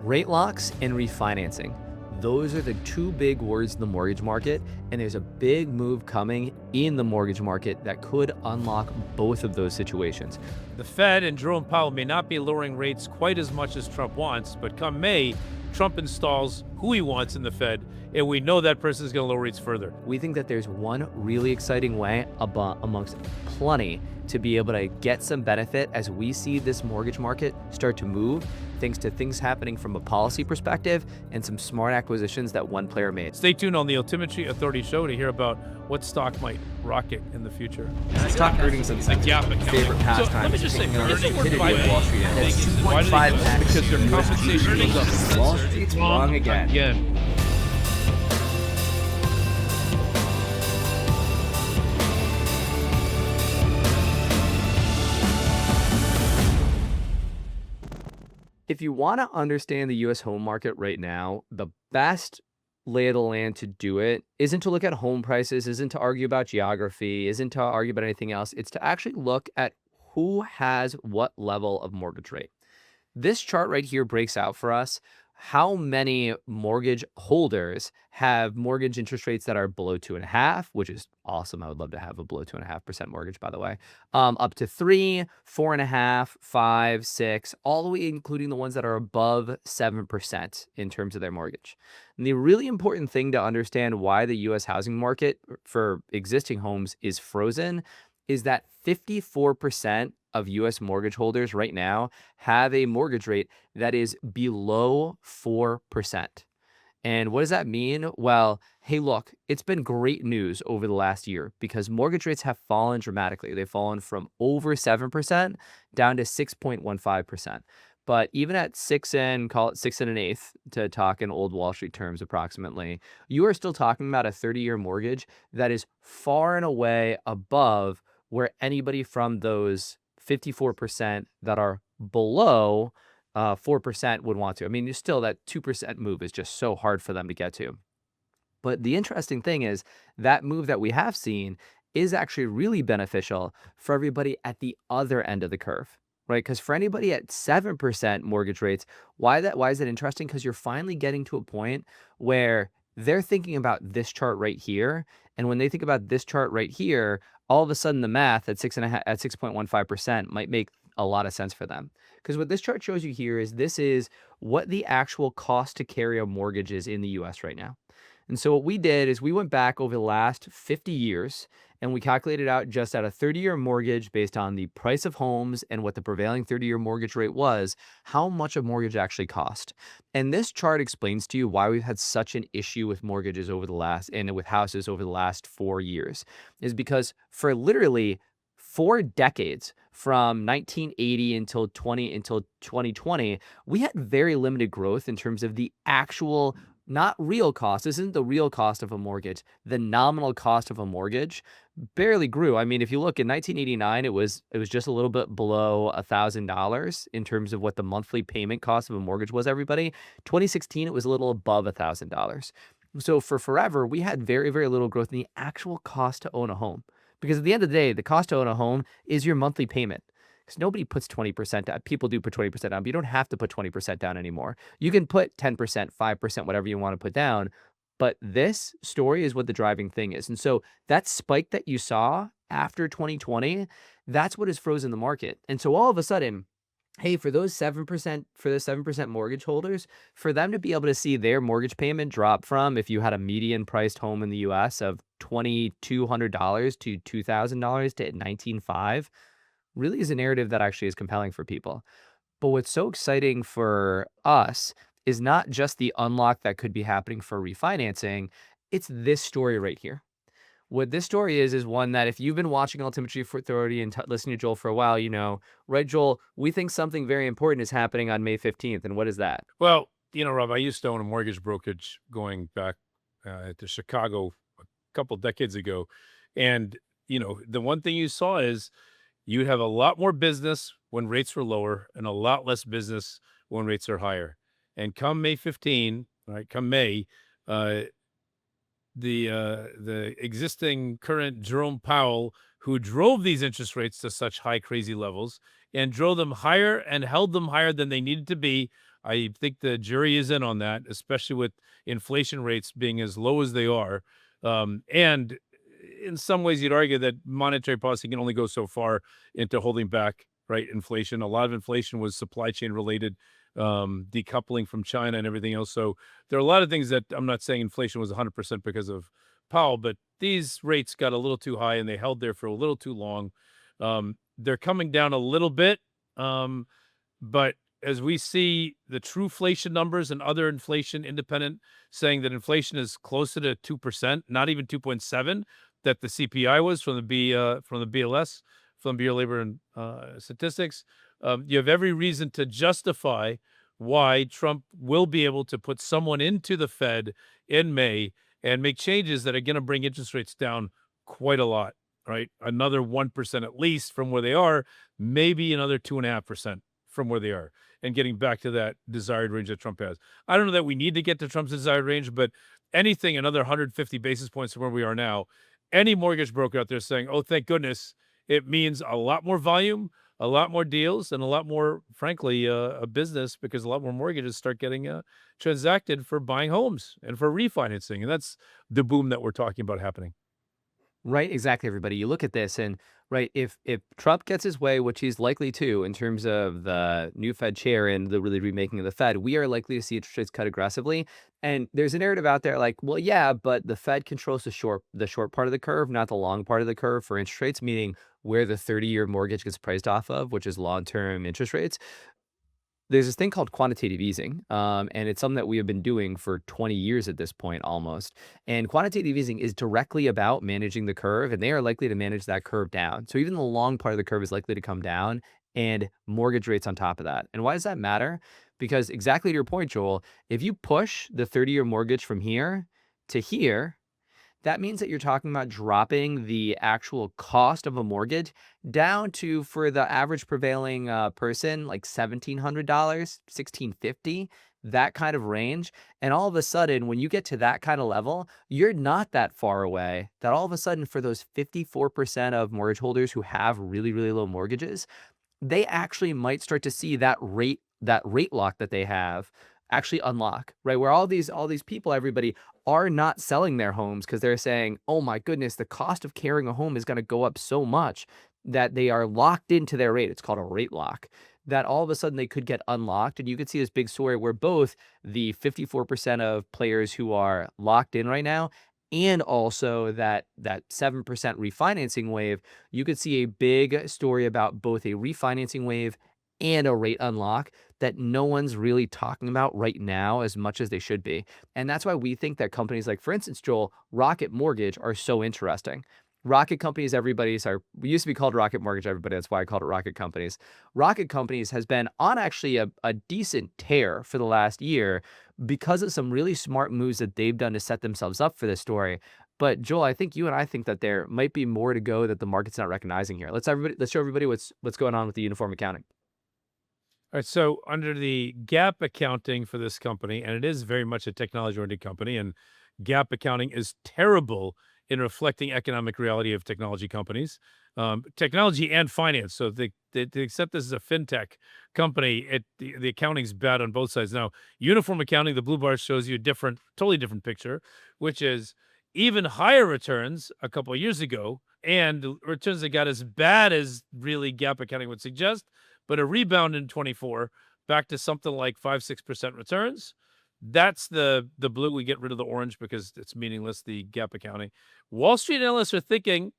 Rate locks and refinancing. Those are the two big words in the mortgage market, and there's a big move coming in the mortgage market that could unlock both of those situations. The Fed and Jerome Powell may not be lowering rates quite as much as Trump wants, but come May, Trump installs who he wants in the Fed, and we know that person is going to lower rates further. We think that there's one really exciting way amongst plenty to be able to get some benefit as we see this mortgage market start to move, thanks to things happening from a policy perspective and some smart acquisitions that one player made. Stay tuned on the Altimetry Authority show to hear about what stock might rocket in the future. Let's talk earnings and favorite pastimes. So let me just say, earnings Liquidity Wall Street is 2.5x because their compensation goes up. Wall Street's wrong again. If you want to understand the US home market right now, the best lay of the land to do it isn't to look at home prices, isn't to argue about geography, isn't to argue about anything else. It's to actually look at who has what level of mortgage rate. This chart right here breaks out for us how many mortgage holders have mortgage interest rates that are below 2.5, which is awesome. I would love to have a below 2.5% mortgage, by the way. Up to 3, 4.5, 5, 6, all the way including the ones that are above 7% in terms of their mortgage. And the really important thing to understand why the U.S. housing market for existing homes is frozen is that 54% of U.S. mortgage holders right now have a mortgage rate that is below 4%. And what does that mean? Well, hey, look, it's been great news over the last year because mortgage rates have fallen dramatically. They've fallen from over 7% down to 6.15%. But even at 6 and call it 6 and an eighth to talk in old Wall Street terms approximately, you are still talking about a 30-year mortgage that is far and away above where anybody from those 54% that are below 4% would want to. I mean, still that 2% move is just so hard for them to get to. But the interesting thing is that move that we have seen is actually really beneficial for everybody at the other end of the curve, right? Because for anybody at 7% mortgage rates, why is that interesting? Because you're finally getting to a point where they're thinking about this chart right here. And when they think about this chart right here, all of a sudden the math at 6.15% might make a lot of sense for them. Because what this chart shows you here is this is what the actual cost to carry a mortgage is in the US right now. And so what we did is we went back over the last 50 years and we calculated out just at a 30-year mortgage based on the price of homes and what the prevailing 30-year mortgage rate was, how much a mortgage actually cost. And this chart explains to you why we've had such an issue with mortgages over the last and with houses over the last 4 years is because for literally 4 decades from 1980 until 2020, we had very limited growth in terms of the actual not real cost. This isn't the real cost of a mortgage. The nominal cost of a mortgage barely grew. I mean, if you look in 1989, it was just a little bit below $1,000 in terms of what the monthly payment cost of a mortgage was, everybody. 2016, it was a little above $1,000. So for forever, we had very, very little growth in the actual cost to own a home. Because at the end of the day, the cost to own a home is your monthly payment. Because nobody puts 20% down. People do put 20% down, but you don't have to put 20% down anymore. You can put 10%, 5%, whatever you want to put down. But this story is what the driving thing is. And so that spike that you saw after 2020, that's what has frozen the market. And so all of a sudden, hey, for those 7% mortgage holders, for them to be able to see their mortgage payment drop from, if you had a median priced home in the US of $2,200 to $2,000 to $19,500, really is a narrative that actually is compelling for people. But what's so exciting for us is not just the unlock that could be happening for refinancing, it's this story right here. What this story is one that if you've been watching Altimetry Authority and listening to Joel for a while, you know, right, Joel, we think something very important is happening on May 15th. And what is that? Well, Rob, I used to own a mortgage brokerage going back to Chicago a couple decades ago. And, the one thing you saw is you'd have a lot more business when rates were lower and a lot less business when rates are higher. And come May 15, right, come May, the existing current Jerome Powell, who drove these interest rates to such high, crazy levels and drove them higher and held them higher than they needed to be, I think the jury is in on that, especially with inflation rates being as low as they are. And in some ways, you'd argue that monetary policy can only go so far into holding back, right, inflation. A lot of inflation was supply chain related, decoupling from China and everything else. So there are a lot of things that I'm not saying inflation was 100% because of Powell, but these rates got a little too high and they held there for a little too long. They're coming down a little bit, but as we see the true inflation numbers and other inflation independent saying that inflation is closer to 2%, not even 2.7, that the CPI was from the BLS, from Bureau of Labor and Statistics, you have every reason to justify why Trump will be able to put someone into the Fed in May and make changes that are going to bring interest rates down quite a lot, right? Another 1% at least from where they are, maybe another 2.5% from where they are, and getting back to that desired range that Trump has. I don't know that we need to get to Trump's desired range, but anything another 150 basis points from where we are now, any mortgage broker out there saying, oh, thank goodness, it means a lot more volume, a lot more deals, and a lot more, frankly, a business, because a lot more mortgages start getting transacted for buying homes and for refinancing. And that's the boom that we're talking about happening. Right, exactly, everybody. You look at this and right, if Trump gets his way, which he's likely to in terms of the new Fed chair and the really remaking of the Fed, we are likely to see interest rates cut aggressively. And there's a narrative out there like, well, yeah, but the Fed controls the short part of the curve, not the long part of the curve for interest rates, meaning where the 30-year mortgage gets priced off of, which is long-term interest rates. There's this thing called quantitative easing, and it's something that we have been doing for 20 years at this point almost. And quantitative easing is directly about managing the curve, and they are likely to manage that curve down. So even the long part of the curve is likely to come down, and mortgage rates on top of that. And why does that matter? Because exactly to your point, Joel, if you push the 30-year mortgage from here to here, that means that you're talking about dropping the actual cost of a mortgage down to, for the average prevailing person, like $1,700, $1,650, that kind of range. And all of a sudden, when you get to that kind of level, you're not that far away. That all of a sudden, for those 54% of mortgage holders who have really, really low mortgages, they actually might start to see that rate lock that they have actually unlock, right? Where all these people, everybody, are not selling their homes because they're saying, oh my goodness, the cost of carrying a home is going to go up so much that they are locked into their rate. It's called a rate lock. That all of a sudden they could get unlocked. And you could see this big story where both the 54% of players who are locked in right now and also that 7% refinancing wave, you could see a big story about both a refinancing wave and a rate unlock that no one's really talking about right now as much as they should be. And that's why we think that companies like, for instance, Joel, Rocket Mortgage are so interesting. Rocket Companies, we used to be called Rocket Mortgage, everybody. That's why I called it Rocket Companies. Rocket Companies has been on actually a decent tear for the last year because of some really smart moves that they've done to set themselves up for this story. But Joel, I think you and I think that there might be more to go that the market's not recognizing here. Let's show everybody what's going on with the uniform accounting. All right, so under the GAAP accounting for this company, and it is very much a technology-oriented company, and GAAP accounting is terrible in reflecting economic reality of technology companies, technology and finance. So they accept this as a fintech company. The accounting's bad on both sides. Now, uniform accounting, the blue bar shows you a totally different picture, which is even higher returns a couple of years ago, and returns that got as bad as really GAAP accounting would suggest, but a rebound in 24 back to something like 5-6% returns. That's the blue. We get rid of the orange because it's meaningless, the GAAP accounting. Wall Street analysts are thinking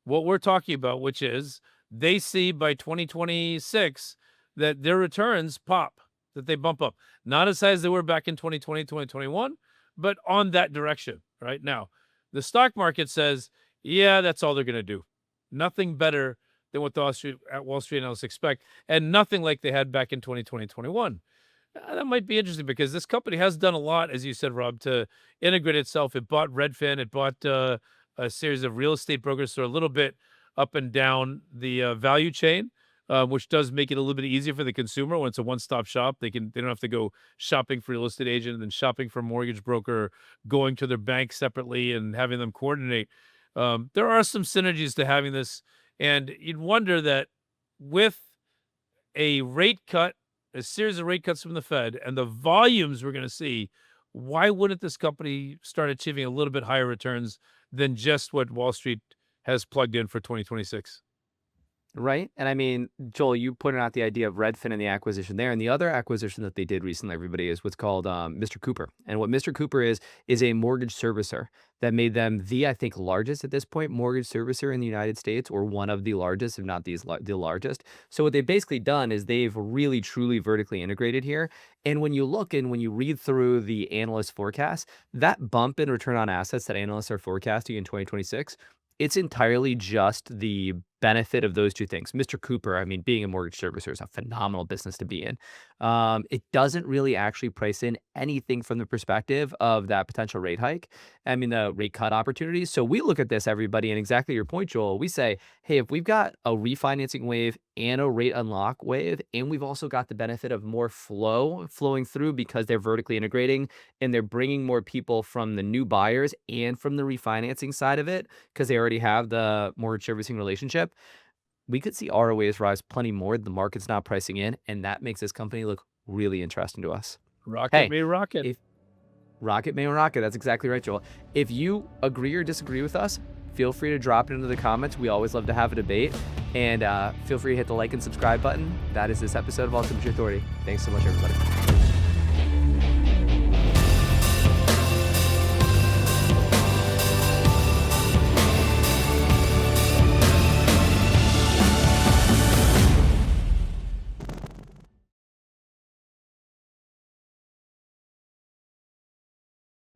what we're talking about, which is they see by 2026 that their returns pop, that they bump up. Not as high as they were back in 2020, 2021, but on that direction right now. The stock market says, yeah, that's all they're going to do. Nothing better than what the Wall Street analysts expect, and nothing like they had back in 2020, 21. That might be interesting because this company has done a lot, as you said, Rob, to integrate itself. It bought Redfin. It bought a series of real estate brokers, so a little bit up and down the value chain, which does make it a little bit easier for the consumer when it's a one-stop shop. They don't have to go shopping for a real estate agent and then shopping for a mortgage broker, going to their bank separately and having them coordinate. There are some synergies to having this, and you'd wonder that with a rate cut a series of rate cuts from the Fed and the volumes we're going to see, why wouldn't this company start achieving a little bit higher returns than just what Wall Street has plugged in for 2026? Right. And I mean, Joel, you pointed out the idea of Redfin and the acquisition there. And the other acquisition that they did recently, everybody, is what's called Mr. Cooper. And what Mr. Cooper is a mortgage servicer that made them the, I think, largest at this point mortgage servicer in the United States, or one of the largest, if not the largest. So what they've basically done is they've really, truly vertically integrated here. And when you look and when you read through the analyst forecast, that bump in return on assets that analysts are forecasting in 2026, it's entirely just the benefit of those two things. Mr. Cooper, I mean, being a mortgage servicer is a phenomenal business to be in. It doesn't really actually price in anything from the perspective of that potential rate hike. I mean, the rate cut opportunities. So we look at this, everybody, and exactly your point, Joel. We say, hey, if we've got a refinancing wave and a rate unlock wave, and we've also got the benefit of more flowing through because they're vertically integrating and they're bringing more people from the new buyers and from the refinancing side of it because they already have the mortgage servicing relationship, we could see ROAs rise plenty more. The market's not pricing in, and that makes this company look really interesting to us. Rocket Hey, may rocket. if rocket may rocket, that's exactly right, Joel. If you agree or disagree with us, feel free to drop it into the comments. We always love to have a debate. And feel free to hit the like and subscribe button. That is this episode of Altimetry Authority. Thanks so much, everybody.